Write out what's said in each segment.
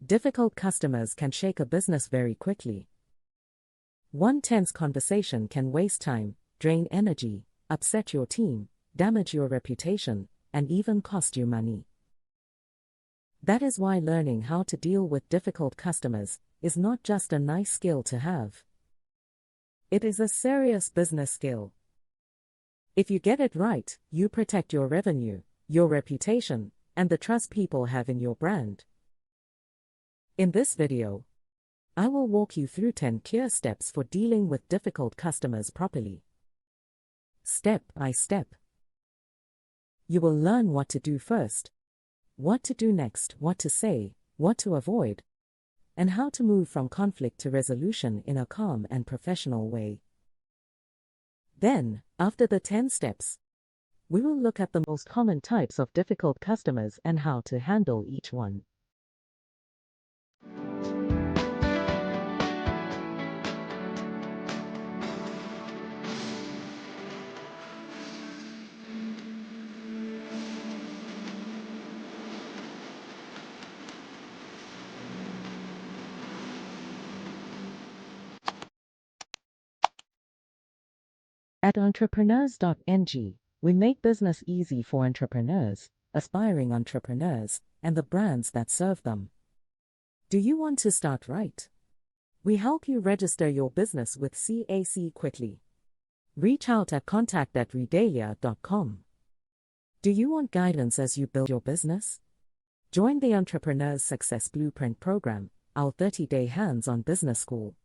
Difficult customers can shake a business very quickly. One tense conversation can waste time, drain energy, upset your team, damage your reputation, and even cost you money. That is why learning how to deal with difficult customers is not just a nice skill to have. It is a serious business skill. If you get it right, you protect your revenue, your reputation, and the trust people have in your brand. In this video, I will walk you through 10 clear steps for dealing with difficult customers properly. Step by step. You will learn what to do first, what to do next, what to say, what to avoid, and how to move from conflict to resolution in a calm and professional way. Then, after the 10 steps, we will look at the most common types of difficult customers and how to handle each one. At entrepreneurs.ng, we make business easy for entrepreneurs, aspiring entrepreneurs, and the brands that serve them. Do you want to start right? We help you register your business with CAC quickly. Reach out at contact@redalia.com. Do you want guidance as you build your business? Join the Entrepreneur's Success Blueprint program, our 30-day hands-on business school.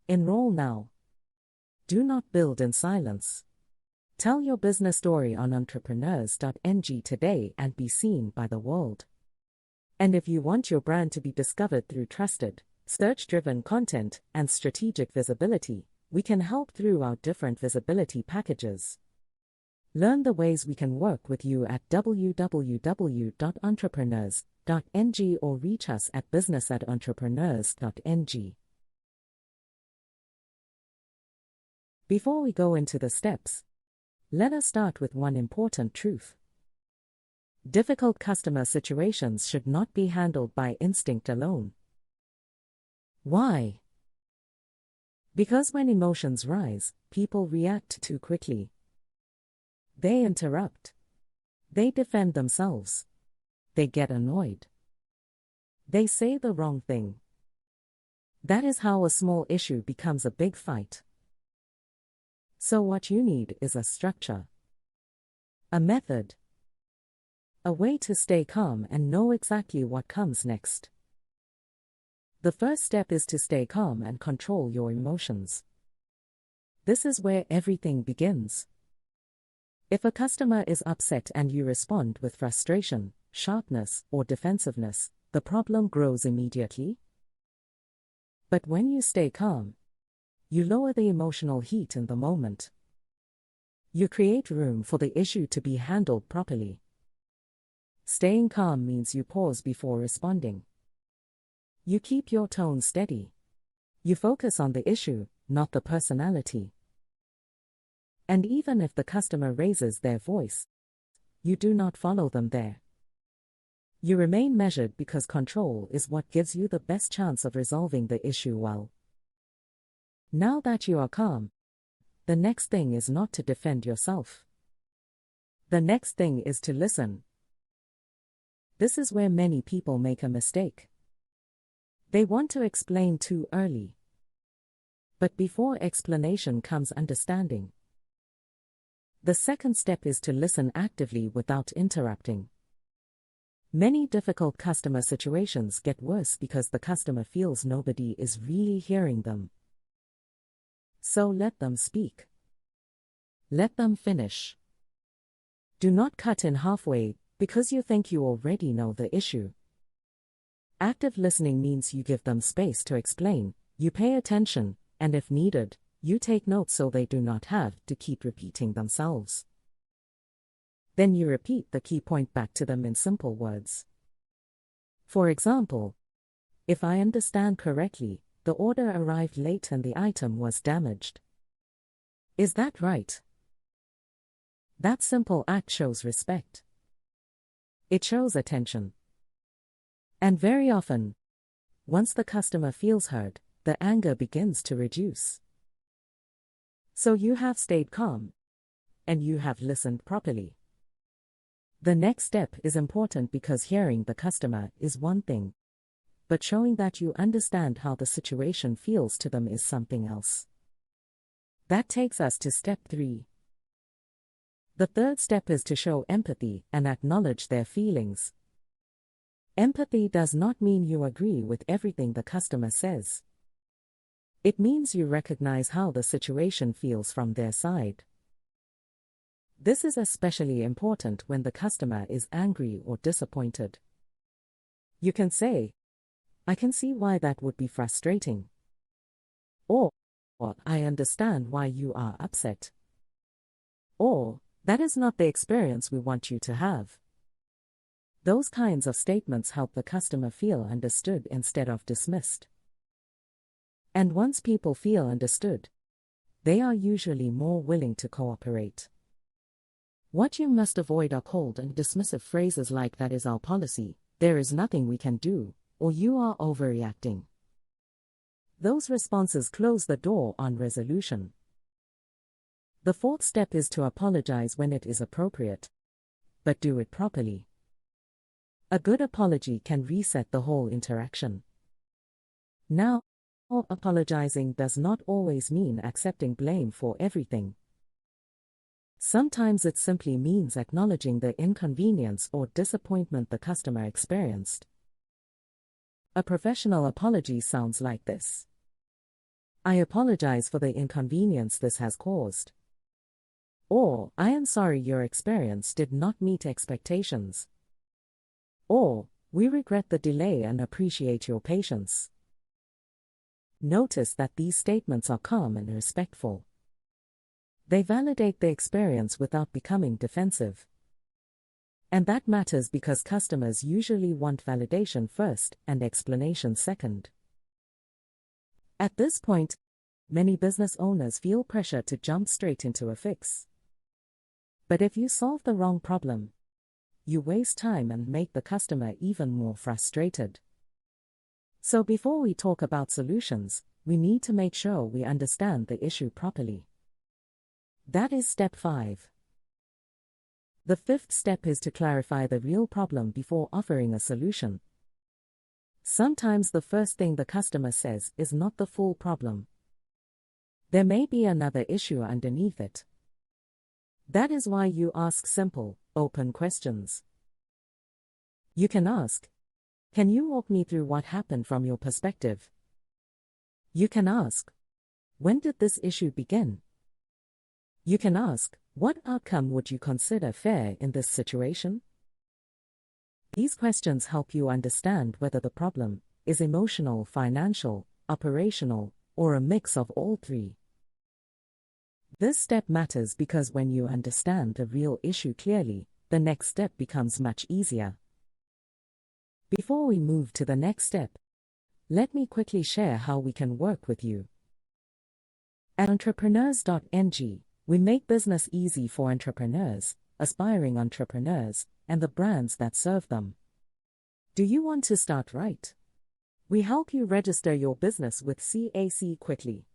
Enroll now. Do not build in silence. Tell your business story on entrepreneurs.ng today and be seen by the world. And if you want your brand to be discovered through trusted, search-driven content and strategic visibility, we can help through our different visibility packages. Learn the ways we can work with you at www.entrepreneurs.ng or reach us at business@entrepreneurs.ng. Before we go into the steps, let us start with one important truth. Difficult customer situations should not be handled by instinct alone. Why? Because when emotions rise, people react too quickly. They interrupt. They defend themselves. They get annoyed. They say the wrong thing. That is how a small issue becomes a big fight. So what you need is a structure, a method, a way to stay calm and know exactly what comes next. The first step is to stay calm and control your emotions. This is where everything begins. If a customer is upset and you respond with frustration, sharpness, or defensiveness, the problem grows immediately. But when you stay calm, you lower the emotional heat in the moment. You create room for the issue to be handled properly. Staying calm means you pause before responding. You keep your tone steady. You focus on the issue, not the personality. And even if the customer raises their voice, you do not follow them there. You remain measured because control is what gives you the best chance of resolving the issue well. Now that you are calm, the next thing is not to defend yourself. The next thing is to listen. This is where many people make a mistake. They want to explain too early. But before explanation comes understanding. The second step is to listen actively without interrupting. Many difficult customer situations get worse because the customer feels nobody is really hearing them. So let them speak. Let them finish. Do not cut in halfway because you think you already know the issue. Active listening means you give them space to explain, you pay attention, and if needed, you take notes so they do not have to keep repeating themselves. Then you repeat the key point back to them in simple words. For example, if I understand correctly, the order arrived late and the item was damaged. Is that right? That simple act shows respect. It shows attention. And very often, Once the customer feels heard, the anger begins to reduce. So you have stayed calm, and you have listened properly. The next step is important because hearing the customer is one thing, but showing that you understand how the situation feels to them is something else. That takes us to step 3. The third step is to show empathy and acknowledge their feelings. Empathy does not mean you agree with everything the customer says. It means you recognize how the situation feels from their side. This is especially important when the customer is angry or disappointed. You can say, "I can see why that would be frustrating." Or, "I understand why you are upset." Or, "That is not the experience we want you to have." Those kinds of statements help the customer feel understood instead of dismissed. And once people feel understood, they are usually more willing to cooperate. What you must avoid are cold and dismissive phrases like "that is our policy," "there is nothing we can do," or "you are overreacting." Those responses close the door on resolution. The fourth step is to apologize when it is appropriate, but do it properly. A good apology can reset the whole interaction. Now, apologizing does not always mean accepting blame for everything. Sometimes it simply means acknowledging the inconvenience or disappointment the customer experienced. A professional apology sounds like this: "I apologize for the inconvenience this has caused." Or, "I am sorry your experience did not meet expectations." Or, "We regret the delay and appreciate your patience." Notice that these statements are calm and respectful. They validate the experience without becoming defensive. And that matters because customers usually want validation first and explanation second. At this point, many business owners feel pressure to jump straight into a fix. But if you solve the wrong problem, you waste time and make the customer even more frustrated. So before we talk about solutions, we need to make sure we understand the issue properly. That is step 5. The fifth step is to clarify the real problem before offering a solution. Sometimes the first thing the customer says is not the full problem. There may be another issue underneath it. That is why you ask simple, open questions. You can ask, "Can you walk me through what happened from your perspective?" You can ask, "When did this issue begin?" You can ask, "What outcome would you consider fair in this situation?" These questions help you understand whether the problem is emotional, financial, operational, or a mix of all three. This step matters because when you understand the real issue clearly, the next step becomes much easier. Before we move to the next step, let me quickly share how we can work with you. At entrepreneurs.ng, we make business easy for entrepreneurs, aspiring entrepreneurs, and the brands that serve them. Do you want to start right? We help you register your business with CAC quickly.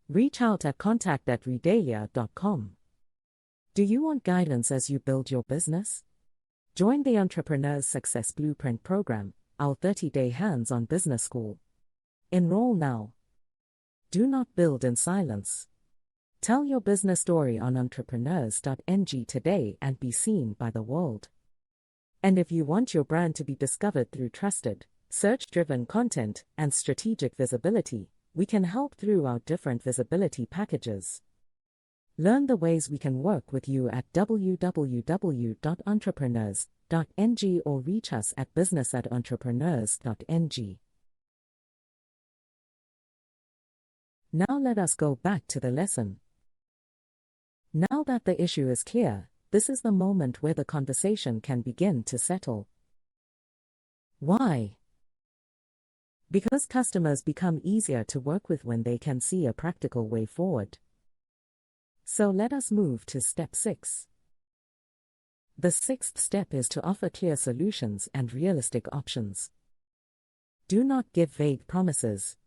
Reach out at contact@redalia.com. Do you want guidance as you build your business? Join the Entrepreneur's Success Blueprint program, our 30-day hands-on business school. Enroll now. Do not build in silence. Tell your business story on entrepreneurs.ng today and be seen by the world. And if you want your brand to be discovered through trusted, search-driven content and strategic visibility, we can help through our different visibility packages. Learn the ways we can work with you at www.entrepreneurs.ng or reach us at business@entrepreneurs.ng. Now let us go back to the lesson. Now that the issue is clear, this is the moment where the conversation can begin to settle. Why? Because customers become easier to work with when they can see a practical way forward. So let us move to step 6. The 6th step is to offer clear solutions and realistic options. Do not give vague promises.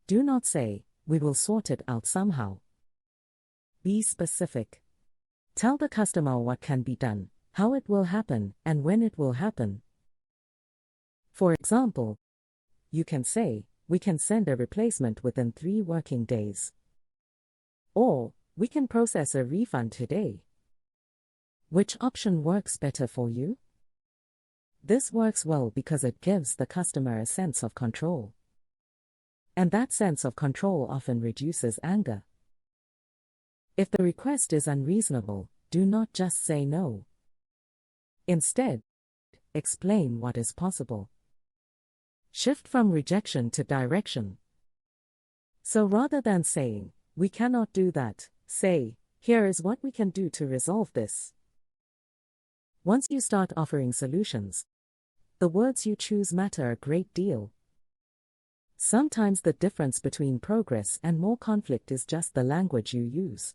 Do not say, "We will sort it out somehow." Be specific. Tell the customer what can be done, how it will happen, and when it will happen. For example, you can say, "We can send a replacement within 3 working days." Or, "We can process a refund today." Which option works better for you? This works well because it gives the customer a sense of control. And that sense of control often reduces anger. If the request is unreasonable, do not just say no. Instead, explain what is possible. Shift from rejection to direction. So rather than saying, "We cannot do that," say, "Here is what we can do to resolve this." Once you start offering solutions, the words you choose matter a great deal. Sometimes the difference between progress and more conflict is just the language you use.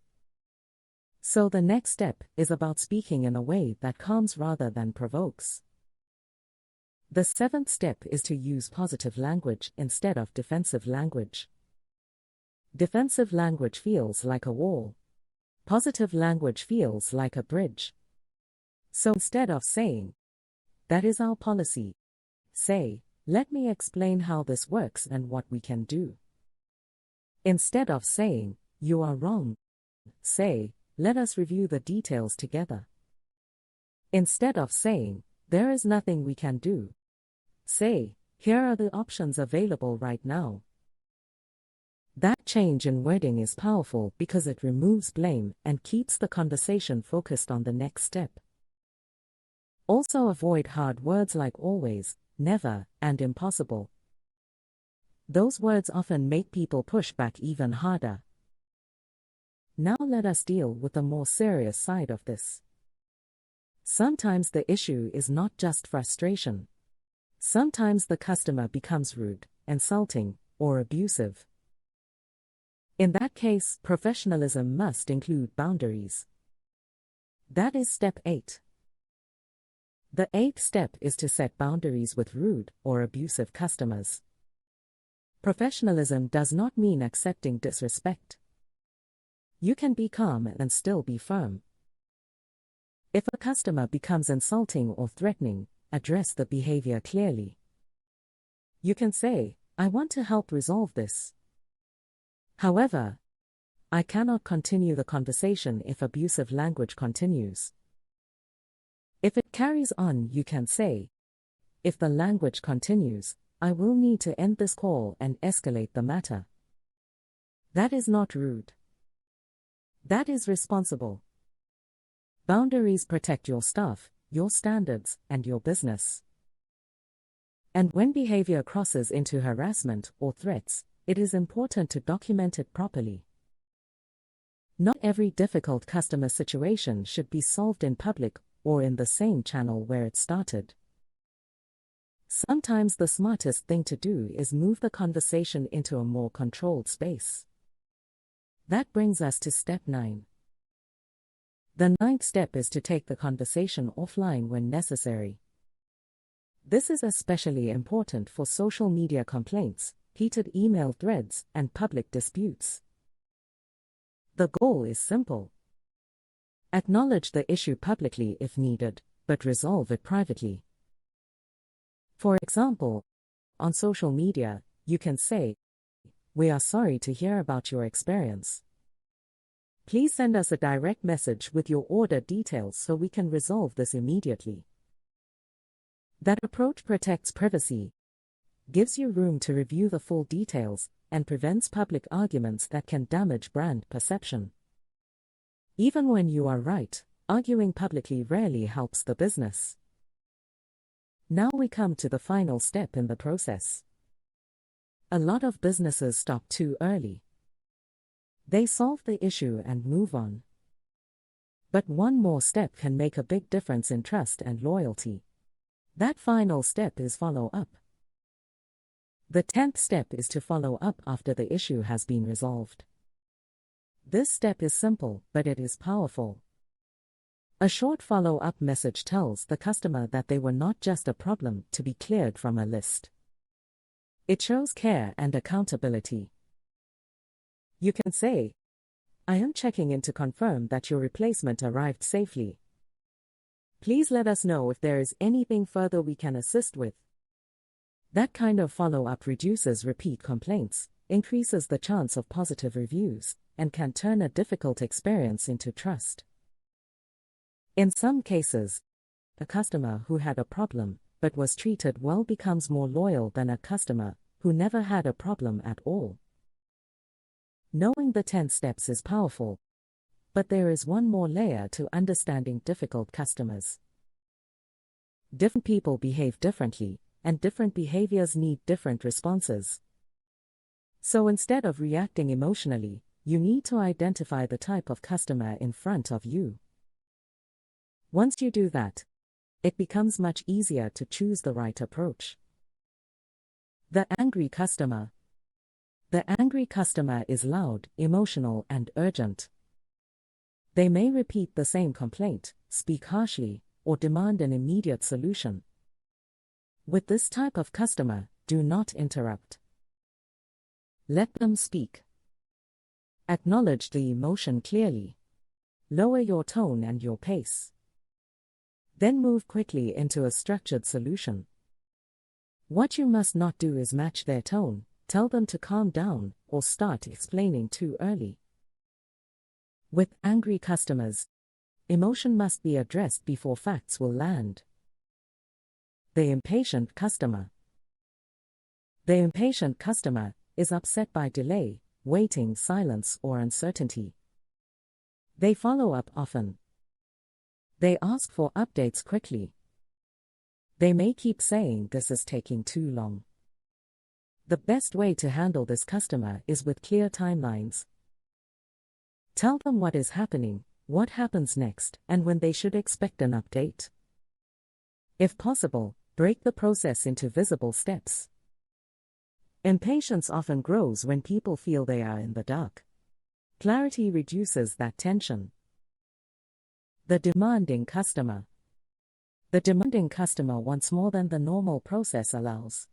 So the next step is about speaking in a way that calms rather than provokes. The 7th step is to use positive language instead of defensive language. Defensive language feels like a wall. Positive language feels like a bridge. So instead of saying, "That is our policy," say, "Let me explain how this works and what we can do." Instead of saying, "You are wrong," say, "Let us review the details together." Instead of saying, "There is nothing we can do," say, "Here are the options available right now." That change in wording is powerful because it removes blame and keeps the conversation focused on the next step. Also avoid hard words like always, never, and impossible. Those words often make people push back even harder. Now let us deal with the more serious side of this. Sometimes the issue is not just frustration. Sometimes the customer becomes rude, insulting, or abusive. In that case, professionalism must include boundaries. That is step 8. The 8th step is to set boundaries with rude or abusive customers. Professionalism does not mean accepting disrespect. You can be calm and still be firm. If a customer becomes insulting or threatening, address the behavior clearly. You can say, "I want to help resolve this. However, I cannot continue the conversation if abusive language continues." If it carries on, you can say, "If the language continues, I will need to end this call and escalate the matter." That is not rude. That is responsible. Boundaries protect your staff, your standards, and your business. And when behavior crosses into harassment or threats, it is important to document it properly. Not every difficult customer situation should be solved in public or in the same channel where it started. Sometimes the smartest thing to do is move the conversation into a more controlled space. That brings us to step 9. The 9th step is to take the conversation offline when necessary. This is especially important for social media complaints, heated email threads, and public disputes. The goal is simple. Acknowledge the issue publicly if needed, but resolve it privately. For example, on social media, you can say, "We are sorry to hear about your experience. Please send us a direct message with your order details so we can resolve this immediately." That approach protects privacy, gives you room to review the full details, and prevents public arguments that can damage brand perception. Even when you are right, arguing publicly rarely helps the business. Now we come to the final step in the process. A lot of businesses stop too early. They solve the issue and move on. But one more step can make a big difference in trust and loyalty. That final step is follow-up. The 10th step is to follow up after the issue has been resolved. This step is simple, but it is powerful. A short follow-up message tells the customer that they were not just a problem to be cleared from a list. It shows care and accountability. You can say, "I am checking in to confirm that your replacement arrived safely. Please let us know if there is anything further we can assist with." That kind of follow-up reduces repeat complaints, increases the chance of positive reviews, and can turn a difficult experience into trust. In some cases, a customer who had a problem but was treated well becomes more loyal than a customer who never had a problem at all. Knowing the 10 steps is powerful, but there is one more layer to understanding difficult customers. Different people behave differently, and different behaviors need different responses. So instead of reacting emotionally, you need to identify the type of customer in front of you. Once you do that, it becomes much easier to choose the right approach. The angry customer. The angry customer is loud, emotional, and urgent. They may repeat the same complaint, speak harshly, or demand an immediate solution. With this type of customer, do not interrupt. Let them speak. Acknowledge the emotion clearly. Lower your tone and your pace. Then move quickly into a structured solution. What you must not do is match their tone, tell them to calm down, or start explaining too early. With angry customers, emotion must be addressed before facts will land. The impatient customer. The impatient customer is upset by delay, waiting, silence, or uncertainty. They follow up often. They ask for updates quickly. They may keep saying this is taking too long. The best way to handle this customer is with clear timelines. Tell them what is happening, what happens next, and when they should expect an update. If possible, break the process into visible steps. Impatience often grows when people feel they are in the dark. Clarity reduces that tension. The demanding customer. The demanding customer wants more than the normal process allows.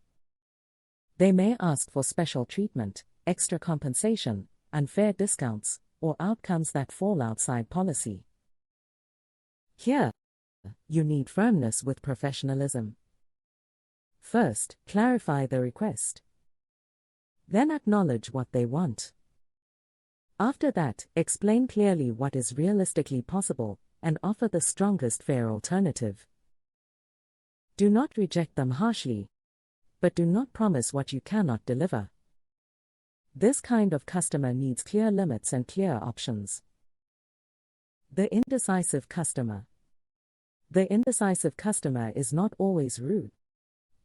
They may ask for special treatment, extra compensation, unfair discounts, or outcomes that fall outside policy. Here, you need firmness with professionalism. First, clarify the request. Then acknowledge what they want. After that, explain clearly what is realistically possible, and offer the strongest fair alternative. Do not reject them harshly, but do not promise what you cannot deliver. This kind of customer needs clear limits and clear options. The indecisive customer. The indecisive customer is not always rude,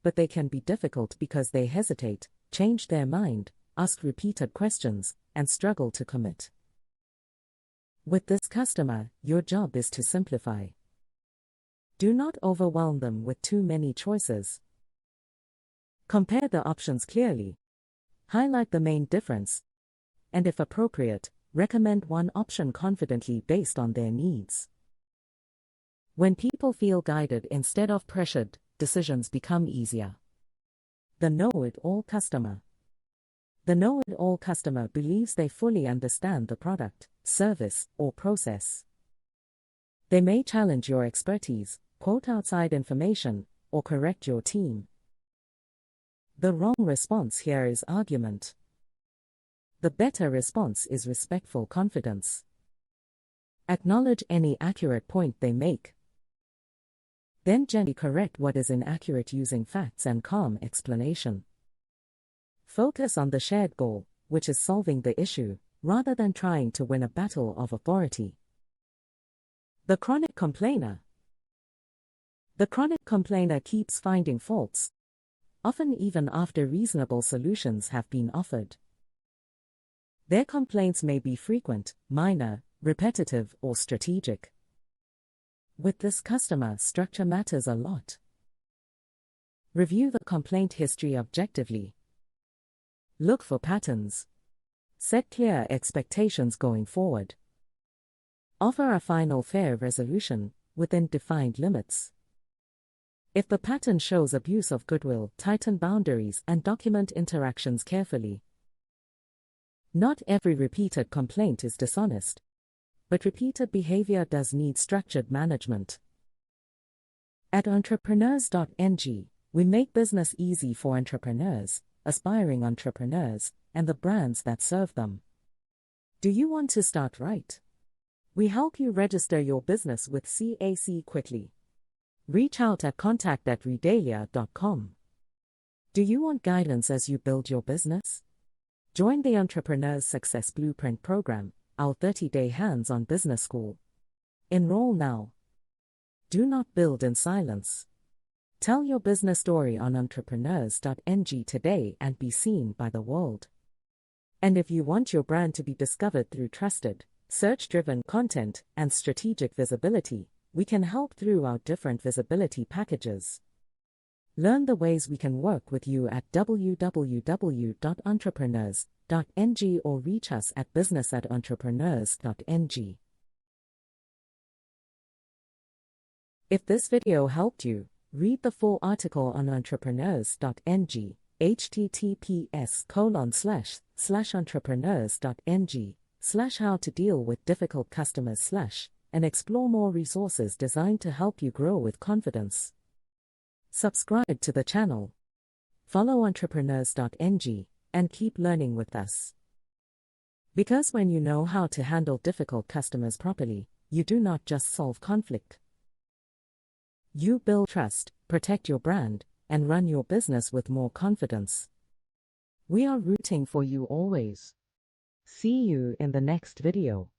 but they can be difficult because they hesitate, change their mind, ask repeated questions, and struggle to commit. With this customer, your job is to simplify. Do not overwhelm them with too many choices. Compare the options clearly. Highlight the main difference. And if appropriate, recommend one option confidently based on their needs. When people feel guided instead of pressured, decisions become easier. The know-it-all customer. The know-it-all customer believes they fully understand the product, service, or process. They may challenge your expertise, quote outside information, or correct your team. The wrong response here is argument. The better response is respectful confidence. Acknowledge any accurate point they make. Then gently correct what is inaccurate using facts and calm explanation. Focus on the shared goal, which is solving the issue, rather than trying to win a battle of authority. The chronic complainer. The chronic complainer keeps finding faults, often even after reasonable solutions have been offered. Their complaints may be frequent, minor, repetitive, or strategic. With this customer, structure matters a lot. Review the complaint history objectively. Look for patterns. Set clear expectations going forward. Offer a final fair resolution, within defined limits. If the pattern shows abuse of goodwill, tighten boundaries and document interactions carefully. Not every repeated complaint is dishonest, but repeated behavior does need structured management. At entrepreneurs.ng, we make business easy for entrepreneurs, aspiring entrepreneurs, and the brands that serve them. Do you want to start right? We help you register your business with CAC quickly. Reach out at contact@redalia.com. Do you want guidance as you build your business? Join the Entrepreneur's Success Blueprint program, our 30-day hands-on business school. Enroll now. Do not build in silence. Tell your business story on entrepreneurs.ng today and be seen by the world. And if you want your brand to be discovered through trusted, search-driven content and strategic visibility, we can help through our different visibility packages. Learn the ways we can work with you at www.entrepreneurs.ng or reach us at business@entrepreneurs.ng. If this video helped you, read the full article on entrepreneurs.ng, https://entrepreneurs.ng/how to deal with difficult customers/ and explore more resources designed to help you grow with confidence. Subscribe to the channel. Follow entrepreneurs.ng and keep learning with us. Because when you know how to handle difficult customers properly, you do not just solve conflict. You build trust, protect your brand, and run your business with more confidence. We are rooting for you always. See you in the next video.